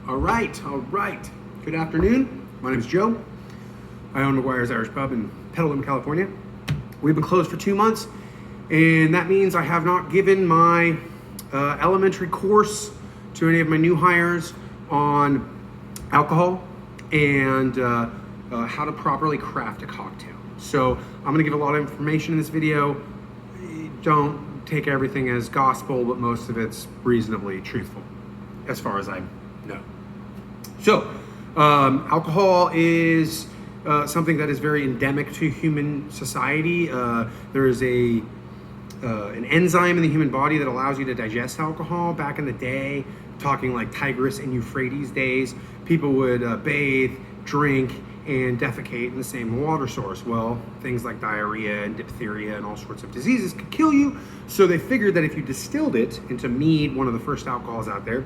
All right. Good afternoon. My name is Joe. I own McGuire's Irish Pub in Petaluma, California. We've been closed for 2 months, and that means I have not given my elementary course to any of my new hires on alcohol and how to properly craft a cocktail. So I'm going to give a lot of information in this video. Don't take everything as gospel, but most of it's reasonably truthful, as far as I know. So, alcohol is something that is very endemic to human society. There is an enzyme in the human body that allows you to digest alcohol. Back in the day, talking like Tigris and Euphrates days, people would bathe, drink, and defecate in the same water source. Well, things like diarrhea and diphtheria and all sorts of diseases could kill you. So they figured that if you distilled it into mead, one of the first alcohols out there,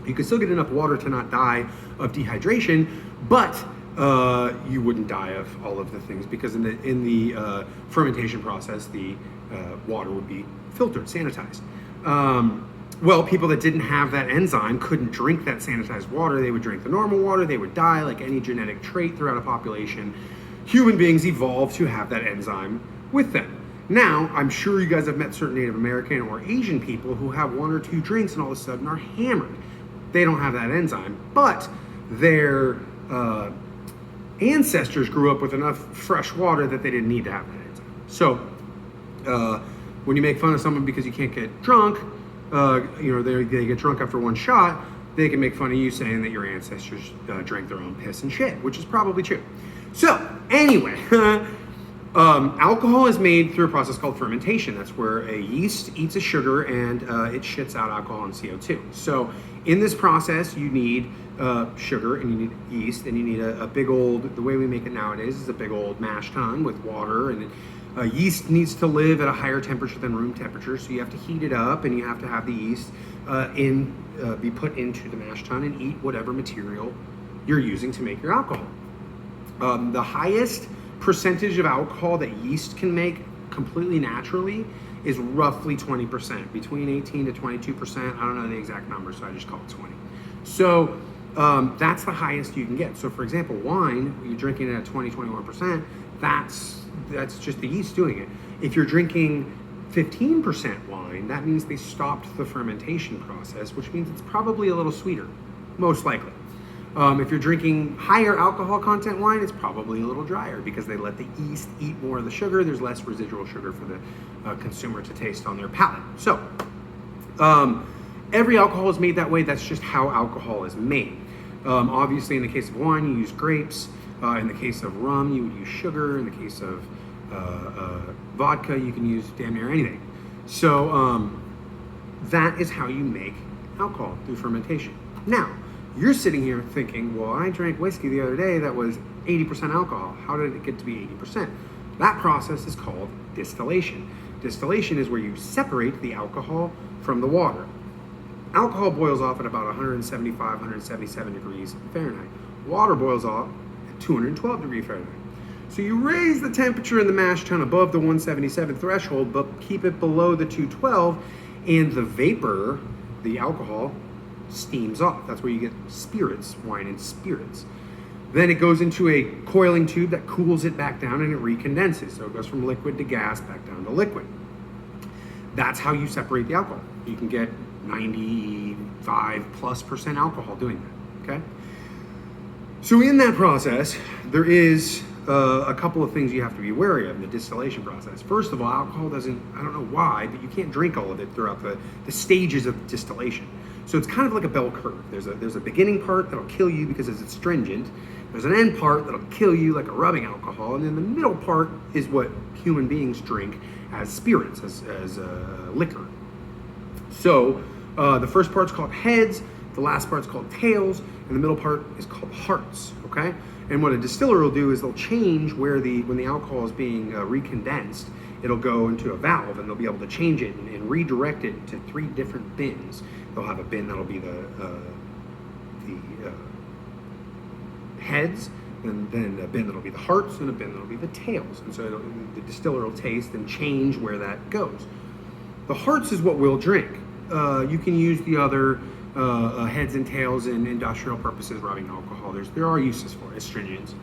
you could still get enough water to not die of dehydration, but you wouldn't die of all of the things, because in the fermentation process, the water would be filtered, sanitized. Well, people that didn't have that enzyme couldn't drink that sanitized water. They would drink the normal water. They would die. Like any genetic trait throughout a population, human beings evolved to have that enzyme with them. Now, I'm sure you guys have met certain Native American or Asian people who have one or two drinks and all of a sudden are hammered. They don't have that enzyme, but their ancestors grew up with enough fresh water that they didn't need to have that enzyme. So when you make fun of someone because you can't get drunk, they get drunk after one shot, they can make fun of you saying that your ancestors drank their own piss and shit, which is probably true. So anyway, alcohol is made through a process called fermentation. That's where a yeast eats a sugar and it shits out alcohol and CO2. So in this process, you need sugar and you need yeast and you need a big old, the way we make it nowadays is a big old mash tun with water, and yeast needs to live at a higher temperature than room temperature, so you have to heat it up and you have to have the yeast be put into the mash tun and eat whatever material you're using to make your alcohol. The highest percentage of alcohol that yeast can make completely naturally is roughly 20%, between 18 to 22%. I don't know the exact number, so I just call it 20. So that's the highest you can get. So for example, wine, you're drinking it at 20, 21%, that's just the yeast doing it. If you're drinking 15% wine, that means they stopped the fermentation process, which means it's probably a little sweeter, most likely. If you're drinking higher alcohol content wine, it's probably a little drier because they let the yeast eat more of the sugar. There's less residual sugar for the consumer to taste on their palate. So every alcohol is made that way. That's just how alcohol is made. Obviously, in the case of wine, you use grapes. In the case of rum, you would use sugar. In the case of vodka, you can use damn near anything. So that is how you make alcohol, through fermentation. Now, you're sitting here thinking, well, I drank whiskey the other day that was 80% alcohol. How did it get to be 80%? That process is called distillation. Distillation is where you separate the alcohol from the water. Alcohol boils off at about 175, 177 degrees Fahrenheit. Water boils off at 212 degrees Fahrenheit. So you raise the temperature in the mash tun above the 177 threshold, but keep it below the 212, and the vapor, the alcohol, steams off. That's where you get spirits, wine and spirits. Then it goes into a coiling tube that cools it back down and it recondenses. So it goes from liquid to gas back down to liquid. That's how you separate the alcohol. You can get 95+% alcohol doing that, okay? So in that process, there is a couple of things you have to be wary of in the distillation process. First of all, alcohol doesn't, I don't know why, but you can't drink all of it throughout the stages of distillation. So it's kind of like a bell curve. There's a beginning part that'll kill you because it's astringent. There's an end part that'll kill you like a rubbing alcohol. And then the middle part is what human beings drink as spirits, as liquor. So the first part's called heads, the last part's called tails, and the middle part is called hearts, okay? And what a distiller will do is they'll change when the alcohol is being recondensed, it'll go into a valve and they'll be able to change it and redirect it to 3 different bins. They'll have a bin that'll be the heads, and then a bin that'll be the hearts, and a bin that'll be the tails. And so the distiller will taste and change where that goes. The hearts is what we'll drink. You can use the other heads and tails in industrial purposes, rubbing alcohol. There are uses for it, astringents.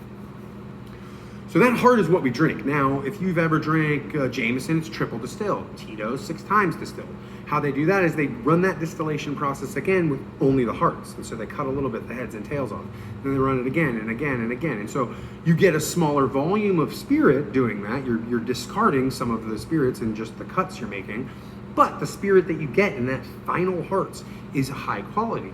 So that heart is what we drink. Now, if you've ever drank Jameson, it's triple distilled. Tito's 6 times distilled. How they do that is they run that distillation process again with only the hearts. And so they cut a little bit the heads and tails off. Then they run it again and again and again. And so you get a smaller volume of spirit doing that. You're discarding some of the spirits and just the cuts you're making. But the spirit that you get in that final hearts is high quality.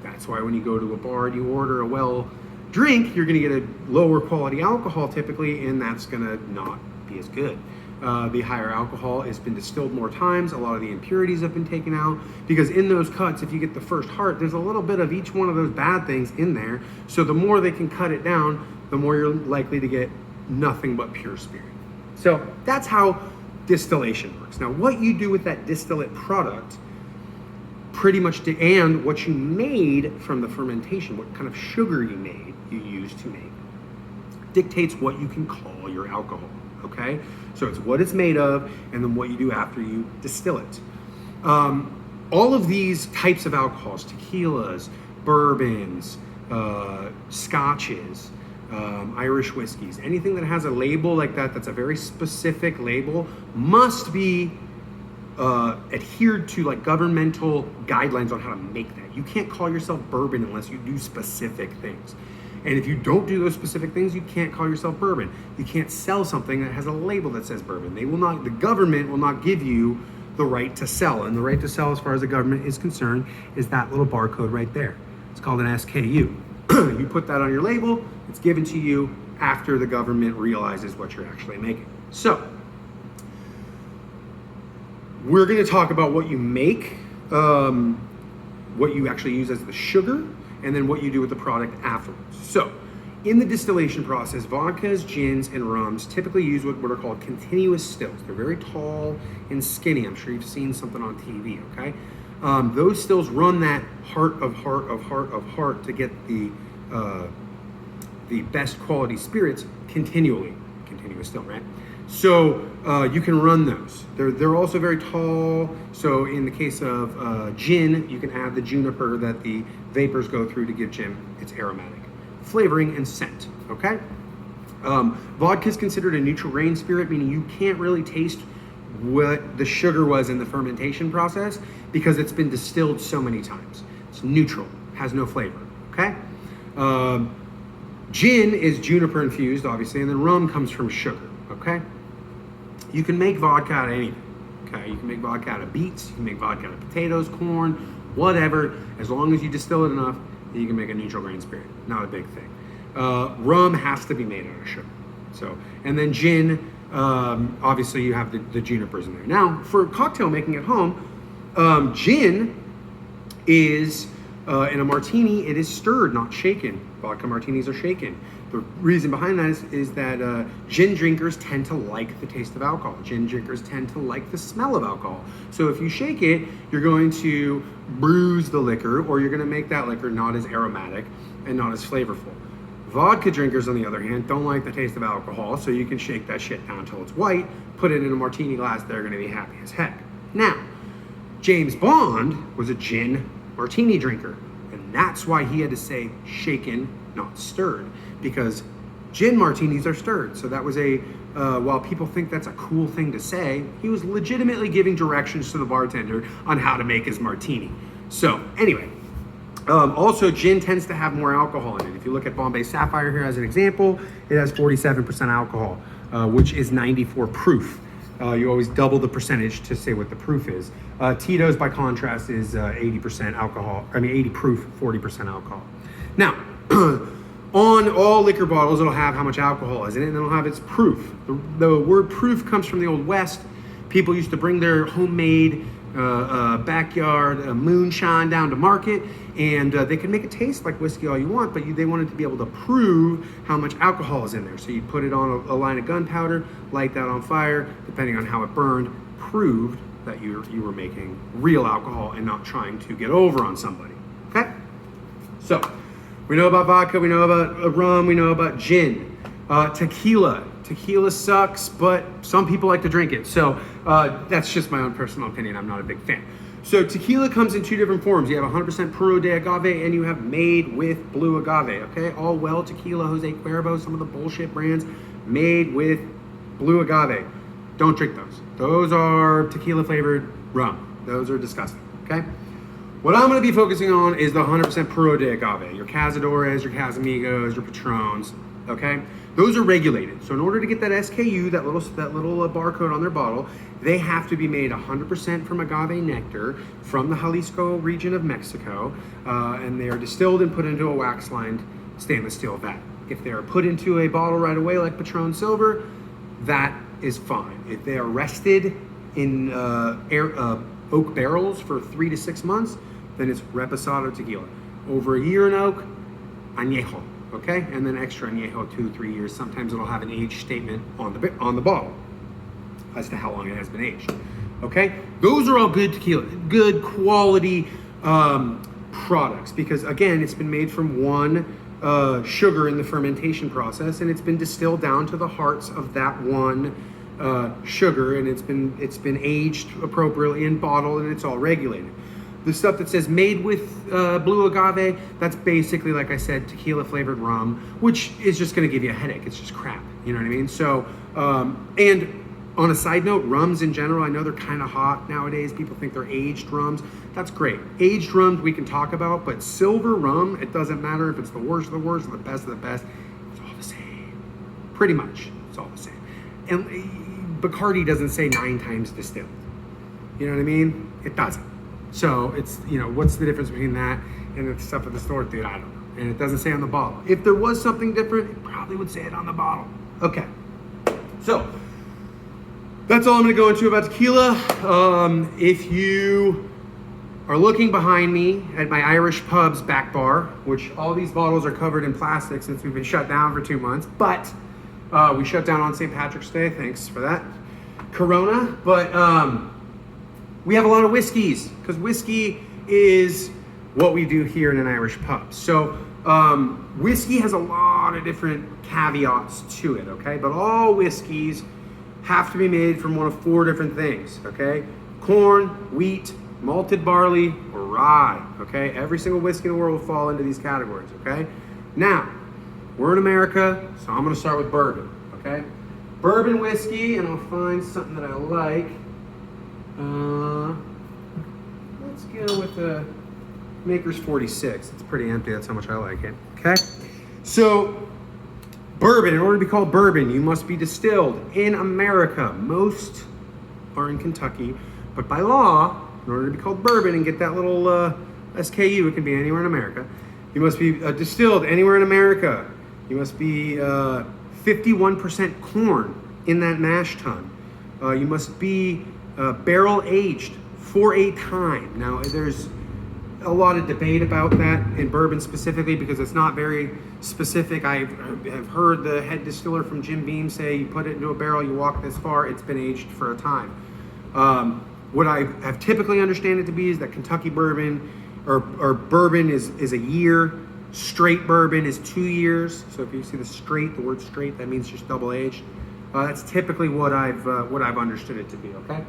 That's why when you go to a bar and you order a well drink, you're going to get a lower quality alcohol typically, and that's going to not be as good. The higher alcohol has been distilled more times. A lot of the impurities have been taken out because in those cuts, if you get the first heart, there's a little bit of each one of those bad things in there. So the more they can cut it down, the more you're likely to get nothing but pure spirit. So that's how distillation works. Now, what you do with that distillate product pretty much and what you made from the fermentation, what kind of sugar you used to make, dictates what you can call your alcohol, okay? So it's what it's made of and then what you do after you distill it. All of these types of alcohols, tequilas, bourbons, scotches, Irish whiskeys, anything that has a label like that, that's a very specific label, must be adhered to like governmental guidelines on how to make that. You can't call yourself bourbon unless you do specific things. And if you don't do those specific things, you can't call yourself bourbon. You can't sell something that has a label that says bourbon. The government will not give you the right to sell. And the right to sell, as far as the government is concerned, is that little barcode right there. It's called an SKU. You put that on your label, it's given to you after the government realizes what you're actually making. So, we're going to talk about what you make, what you actually use as the sugar, and then what you do with the product afterwards. So, in the distillation process, vodkas, gins, and rums typically use what are called continuous stills. They're very tall and skinny. I'm sure you've seen something on TV, okay? Those stills run that heart of heart to get the best quality spirits continually. Continuous still, right? So you can run those. They're also very tall. So in the case of gin, you can add the juniper that the vapors go through to give gin its aromatic flavoring and scent, okay? Vodka is considered a neutral grain spirit, meaning you can't really taste what the sugar was in the fermentation process because it's been distilled so many times. It's neutral, has no flavor, okay? Gin is juniper infused, obviously, and then rum comes from sugar, okay? You can make vodka out of anything, okay? You can make vodka out of beets, you can make vodka out of potatoes, corn, whatever. As long as you distill it enough, you can make a neutral grain spirit. Not a big thing. Rum has to be made out of sugar. So, and then gin, obviously you have the junipers in there. Now, for cocktail making at home, gin is, in a martini, it is stirred, not shaken. Vodka martinis are shaken. The reason behind that is that gin drinkers tend to like the taste of alcohol. Gin drinkers tend to like the smell of alcohol. So if you shake it, you're going to bruise the liquor, or you're going to make that liquor not as aromatic and not as flavorful. Vodka drinkers, on the other hand, don't like the taste of alcohol, so you can shake that shit down until it's white, put it in a martini glass, they're going to be happy as heck. Now, James Bond was a gin martini drinker, and that's why he had to say shaken, not stirred, because gin martinis are stirred. So that was while people think that's a cool thing to say, he was legitimately giving directions to the bartender on how to make his martini. So anyway, also gin tends to have more alcohol in it. If you look at Bombay Sapphire here as an example, it has 47% alcohol, which is 94 proof. You always double the percentage to say what the proof is. Tito's, by contrast, is 80% alcohol. 80 proof, 40% alcohol. Now, on all liquor bottles, it'll have how much alcohol is in it, and it'll have its proof. The word proof comes from the Old West. People used to bring their homemade backyard moonshine down to market, and they could make it taste like whiskey all you want, but they wanted to be able to prove how much alcohol is in there. So you put it on a line of gunpowder, light that on fire, depending on how it burned, proved that you were making real alcohol and not trying to get over on somebody, okay? So, we know about vodka, we know about rum, we know about gin. Tequila. Tequila sucks, but some people like to drink it. So that's just my own personal opinion. I'm not a big fan. So tequila comes in two different forms. You have 100% Puro de Agave and you have made with blue agave, okay? All Well Tequila, Jose Cuervo, some of the bullshit brands, made with blue agave. Don't drink those. Those are tequila flavored rum. Those are disgusting, okay? What I'm gonna be focusing on is the 100% Puro de Agave, your Cazadores, your Casamigos, your Patrons, okay? Those are regulated. So in order to get that SKU, that little barcode on their bottle, they have to be made 100% from agave nectar from the Jalisco region of Mexico, and they are distilled and put into a wax-lined stainless steel vat. If they are put into a bottle right away like Patron Silver, that is fine. If they are rested in oak barrels for 3 to 6 months, then it's Reposado tequila. Over a year in oak, añejo, okay? And then extra añejo, 2-3 years. Sometimes it'll have an age statement on the bottle as to how long it has been aged, okay? Those are all good tequila, good quality products, because again, it's been made from one sugar in the fermentation process, and it's been distilled down to the hearts of that one sugar, and it's been aged appropriately and bottled, and it's all regulated. The stuff that says made with blue agave, that's basically, like I said, tequila flavored rum, which is just going to give you a headache. It's just crap. You know what I mean? So, and on a side note, rums in general, I know they're kind of hot nowadays. People think they're aged rums. That's great. Aged rums we can talk about, but silver rum, it doesn't matter if it's the worst of the worst or the best of the best. It's all the same. Pretty much. It's all the same. And Bacardi doesn't say 9 times distilled. You know what I mean? It doesn't. So it's, what's the difference between that and the stuff at the store? Dude, I don't know. And it doesn't say on the bottle. If there was something different, it probably would say it on the bottle. Okay. So that's all I'm going to go into about tequila. If you are looking behind me at my Irish Pub's back bar, which all these bottles are covered in plastic since we've been shut down for 2 months, but we shut down on St. Patrick's Day. Thanks for that. Corona. But we have a lot of whiskeys, because whiskey is what we do here in an Irish pub. So whiskey has a lot of different caveats to it, okay? But all whiskeys have to be made from one of 4 different things, okay? Corn, wheat, malted barley, or rye, okay? Every single whiskey in the world will fall into these categories, okay? Now, we're in America, so I'm gonna start with bourbon, okay? Bourbon whiskey, and I'll find something that I like. Let's go with the Maker's 46. It's pretty empty, that's how much I like it, okay? So, bourbon, in order to be called bourbon, you must be distilled in America. Most are in Kentucky, but by law, in order to be called bourbon and get that little SKU, it can be anywhere in America. You must be distilled anywhere in America. You must be 51% corn in that mash tun. You must be barrel aged for a time. Now, there's a lot of debate about that in bourbon specifically, because it's not very specific. I have heard the head distiller from Jim Beam say, you put it into a barrel, you walk this far, it's been aged for a time. What I have typically understand it to be is that Kentucky bourbon or bourbon is a year. Straight bourbon is 2 years. So if you see the word straight, that means just double aged. That's typically what I've understood it to be, okay?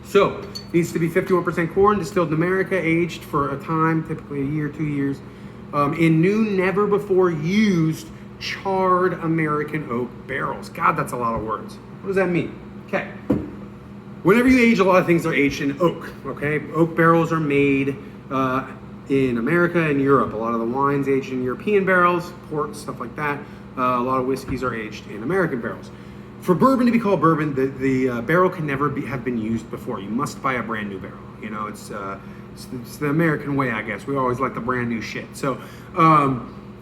So, needs to be 51% corn, distilled in America, aged for a time, typically a year, 2 years, in new, never before used charred American oak barrels. God, that's a lot of words. What does that mean? Okay. Whenever you age, a lot of things are aged in oak, okay? Oak barrels are made in America and Europe. A lot of the wines aged in European barrels, port, stuff like that. A lot of whiskeys are aged in American barrels. For bourbon to be called bourbon, the barrel can never have been used before. You must buy a brand new barrel. It's the American way, I guess. We always like the brand new shit. So,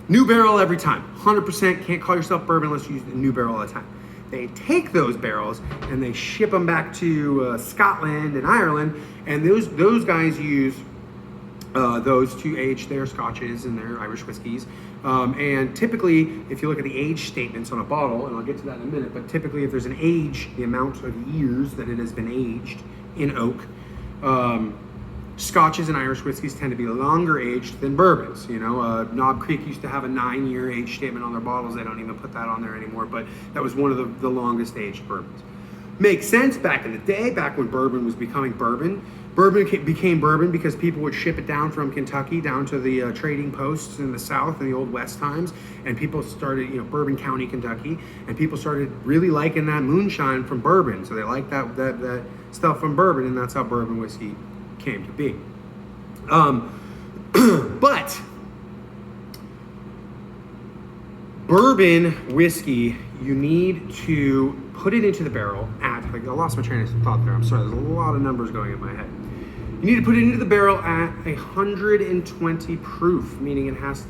new barrel every time. 100%. Can't call yourself bourbon unless you use a new barrel all the time. They take those barrels and they ship them back to Scotland and Ireland, and those guys use those to age their scotches and their Irish whiskeys. And typically, if you look at the age statements on a bottle, and I'll get to that in a minute, but typically if there's an age, the amount of years that it has been aged in oak, scotches and Irish whiskeys tend to be longer aged than bourbons. Knob Creek used to have a 9-year age statement on their bottles. They don't even put that on there anymore, but that was one of the longest aged bourbons. Makes sense back in the day, back when bourbon was becoming bourbon. Became bourbon because people would ship it down from Kentucky down to the trading posts in the South in the Old West times, and people started, Bourbon County, Kentucky, and people started really liking that moonshine from bourbon. So they liked that stuff from bourbon, and that's how bourbon whiskey came to be. But bourbon whiskey, you need to put it into the barrel at, I lost my train of thought there. I'm sorry, there's a lot of numbers going in my head. You need to put it into the barrel at 120 proof, meaning it has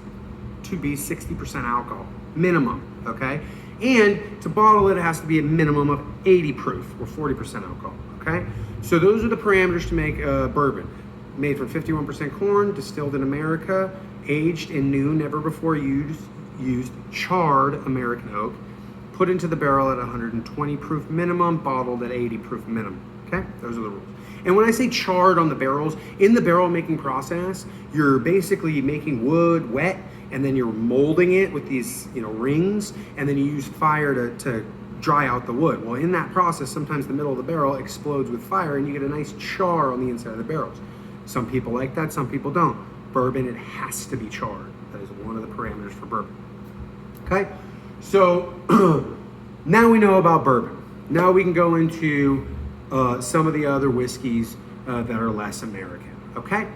to be 60% alcohol, minimum, okay? And to bottle it, it has to be a minimum of 80 proof or 40% alcohol, okay? So those are the parameters to make bourbon. Made from 51% corn, distilled in America, aged in new, never before used charred American oak, put into the barrel at 120 proof minimum, bottled at 80 proof minimum, okay? Those are the rules. And when I say charred on the barrels, in the barrel making process, you're basically making wood wet, and then you're molding it with these, rings, and then you use fire to dry out the wood. Well, in that process, sometimes the middle of the barrel explodes with fire, and you get a nice char on the inside of the barrels. Some people like that, some people don't. Bourbon, it has to be charred. That is one of the parameters for bourbon. Okay, so now we know about bourbon. Now we can go into some of the other whiskeys that are less American, okay?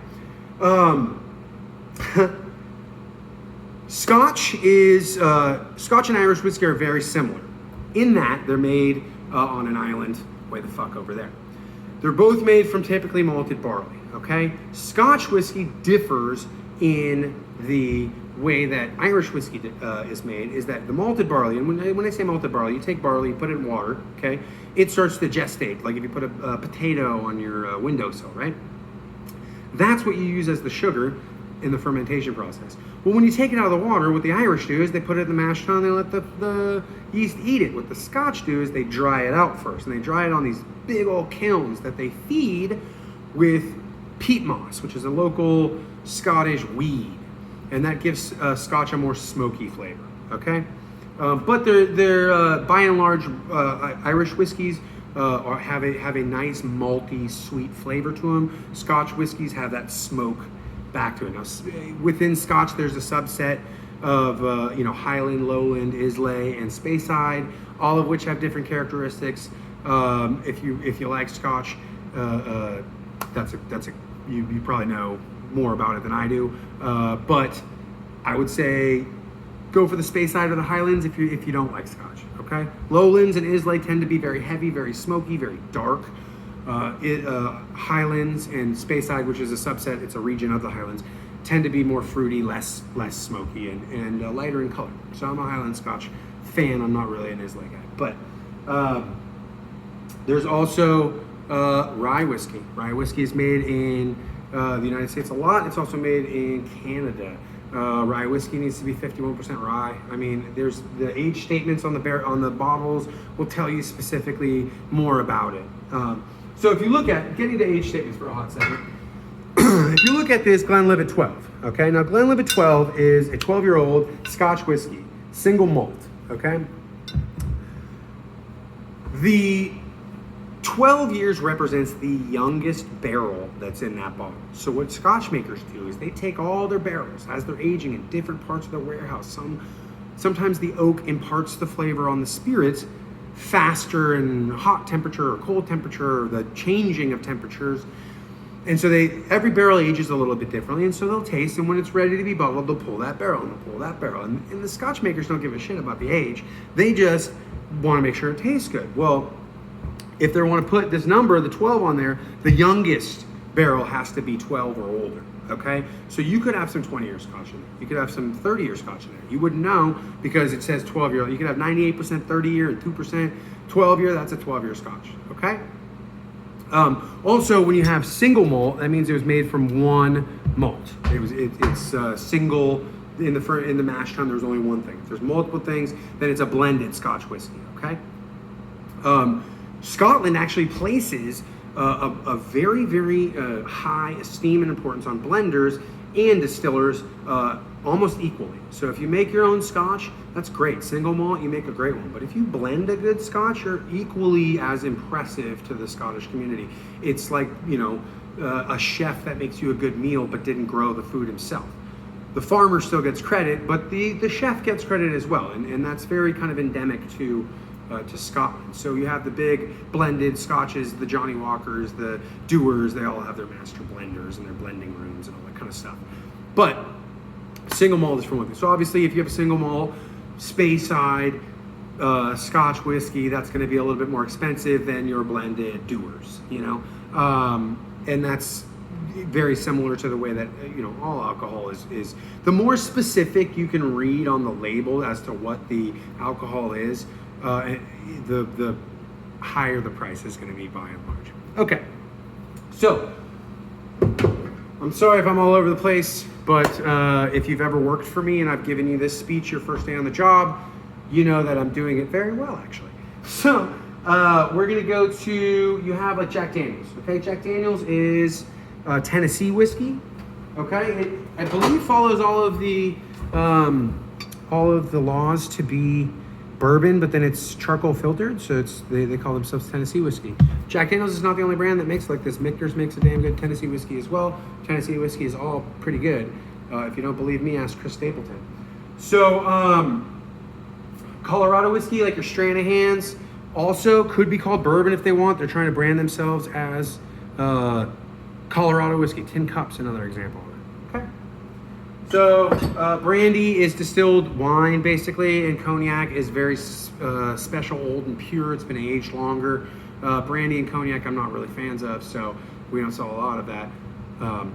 Scotch and Irish whiskey are very similar in that they're made on an island way the fuck over there. They're both made from typically malted barley, okay? Scotch whiskey differs in the way that Irish whiskey is made, is that the malted barley, and when I say malted barley, you take barley, you put it in water, okay? It starts to gestate, like if you put a potato on your windowsill, right? That's what you use as the sugar in the fermentation process. Well, when you take it out of the water, what the Irish do is they put it in the mash tun, they let the yeast eat it. What the Scotch do is they dry it out first, and they dry it on these big old kilns that they feed with peat moss, which is a local Scottish weed. And that gives Scotch a more smoky flavor, okay? But they're by and large, Irish whiskeys have a nice malty, sweet flavor to them. Scotch whiskeys have that smoke back to it. Now, within Scotch, there's a subset of Highland, Lowland, Islay, and Speyside, all of which have different characteristics. If you like Scotch, you probably know more about it than I do, but I would say go for the Speyside or the Highlands if you don't like Scotch. Okay, Lowlands and Islay tend to be very heavy, very smoky, very dark. Highlands and Speyside, which is a subset, it's a region of the Highlands, tend to be more fruity, less smoky, and lighter in color. So I'm a Highland Scotch fan. I'm not really an Islay guy, but there's also rye whiskey. Rye whiskey is made in the United States a lot. It's also made in Canada. Rye whiskey needs to be 51% rye. I mean, there's the age statements on the bottles will tell you specifically more about it. So if you look at, getting to age statements for a hot second, if you look at this Glenlivet 12, okay? Now Glenlivet 12 is a 12-year-old Scotch whiskey, single malt, okay? The 12 years represents the youngest barrel that's in that bottle. So what Scotch makers do is they take all their barrels as they're aging in different parts of their warehouse. Sometimes the oak imparts the flavor on the spirits faster in hot temperature or cold temperature, or the changing of temperatures. And so every barrel ages a little bit differently, and so they'll taste, and when it's ready to be bottled, they'll pull that barrel and they'll pull that barrel. And the Scotch makers don't give a shit about the age. They just want to make sure it tastes good. Well, if they want to put this number, the 12 on there, the youngest barrel has to be 12 or older, okay? So you could have some 20-year Scotch in there. You could have some 30-year Scotch in there. You wouldn't know because it says 12-year. You could have 98% 30-year and 2% 12-year. That's a 12-year Scotch, okay? Also, when you have single malt, that means it was made from one malt. It's single. In the mash tun, there's only one thing. If there's multiple things, then it's a blended Scotch whiskey, okay? Scotland actually places a very, very high esteem and importance on blenders and distillers almost equally. So if you make your own scotch, that's great. Single malt, you make a great one. But if you blend a good scotch, you're equally as impressive to the Scottish community. It's like, a chef that makes you a good meal but didn't grow the food himself. The farmer still gets credit, but the chef gets credit as well. And that's very kind of endemic to Scotland. So you have the big blended scotches, the Johnny Walkers, the Dewars, they all have their master blenders and their blending rooms and all that kind of stuff. But single malt is for one thing. So obviously if you have a single malt, Speyside, Scotch whiskey, that's going to be a little bit more expensive than your blended Dewars, and that's very similar to the way that all alcohol is. The more specific you can read on the label as to what the alcohol is, the higher the price is going to be by and large. Okay, so I'm sorry if I'm all over the place, but if you've ever worked for me and I've given you this speech your first day on the job, you know that I'm doing it very well, actually. So we're going to go to, you have like Jack Daniels, okay? Jack Daniels is Tennessee whiskey, okay? It, I believe, follows all of the laws to be bourbon, but then it's charcoal filtered, so they call themselves Tennessee whiskey. Jack Daniels is not the only brand that makes like this. Michter's makes a damn good Tennessee whiskey as well. Tennessee whiskey is all pretty good. If you don't believe me, ask Chris Stapleton. So Colorado whiskey, like your Stranahan's, also could be called bourbon if they want. They're trying to brand themselves as Colorado whiskey. Tin Cup's another example of it. Okay. So brandy is distilled wine basically, and cognac is very special, old and pure. It's been aged longer. Brandy and cognac I'm not really fans of, so we don't sell a lot of that.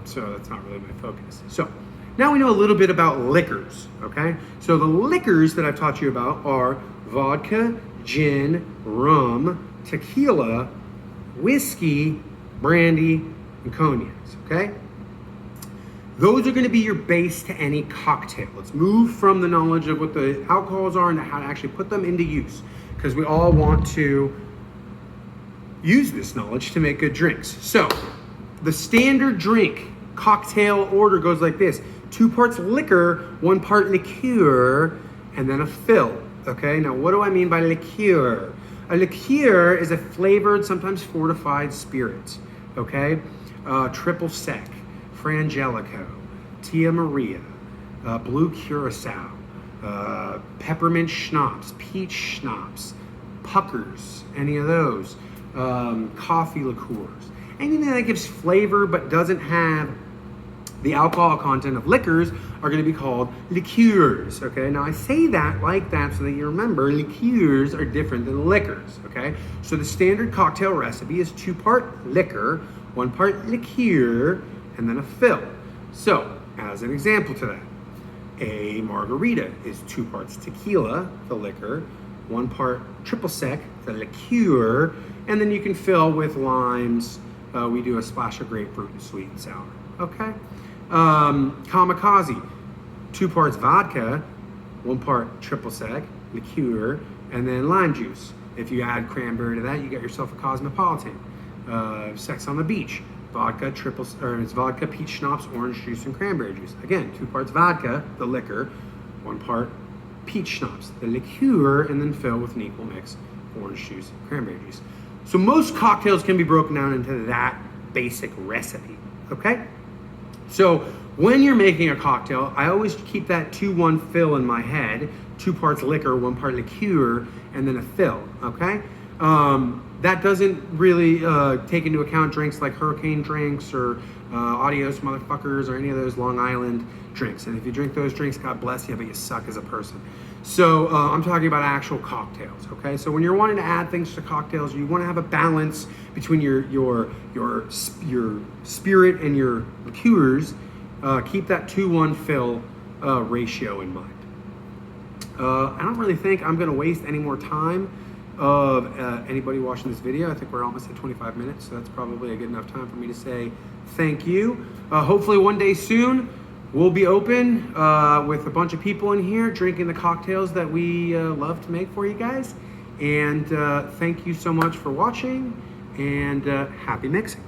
So that's not really my focus. So now we know a little bit about liquors, okay? So the liquors that I've taught you about are vodka, gin, rum, tequila, whiskey, brandy, and cognacs, okay? Those are going to be your base to any cocktail. Let's move from the knowledge of what the alcohols are and how to actually put them into use, because we all want to use this knowledge to make good drinks. So the standard drink cocktail order goes like this: 2 parts liquor, 1 part liqueur, and then a fill. Okay, now what do I mean by liqueur? A liqueur is a flavored, sometimes fortified spirit. Okay, triple sec, frangelico, tia maria, blue curacao, peppermint schnapps, peach schnapps, puckers, any of those, coffee liqueurs, anything that gives flavor but doesn't have the alcohol content of liquors are going to be called liqueurs, okay? Now I say that like that so that you remember liqueurs are different than liquors, okay? So the standard cocktail recipe is 2 part liquor, 1 part liqueur, and then a fill. So as an example to that, a margarita is 2 parts tequila, the liquor, 1 part triple sec, the liqueur, and then you can fill with limes. We do a splash of grapefruit and sweet and sour, okay? Kamikaze, 2 parts vodka, 1 part triple sec, liqueur, and then lime juice. If you add cranberry to that, you get yourself a cosmopolitan. Sex on the Beach, vodka, it's vodka, peach schnapps, orange juice, and cranberry juice. Again, 2 parts vodka, the liquor, 1 part peach schnapps, the liqueur, and then fill with an equal mix orange juice, cranberry juice. So most cocktails can be broken down into that basic recipe, okay? So when you're making a cocktail, I always keep that 2-1 fill in my head, 2 parts liquor, 1 part liqueur, and then a fill, okay? That doesn't really take into account drinks like hurricane drinks or Adios motherfuckers or any of those Long Island drinks. And if you drink those drinks, God bless you, but you suck as a person. So I'm talking about actual cocktails, okay? So when you're wanting to add things to cocktails, you want to have a balance between your spirit and your liqueurs. Keep that 2-1 fill ratio in mind. I don't really think I'm going to waste any more time of anybody watching this video. I think we're almost at 25 minutes, so that's probably a good enough time for me to say thank you. Hopefully one day soon, we'll be open with a bunch of people in here drinking the cocktails that we love to make for you guys. And thank you so much for watching, and happy mixing.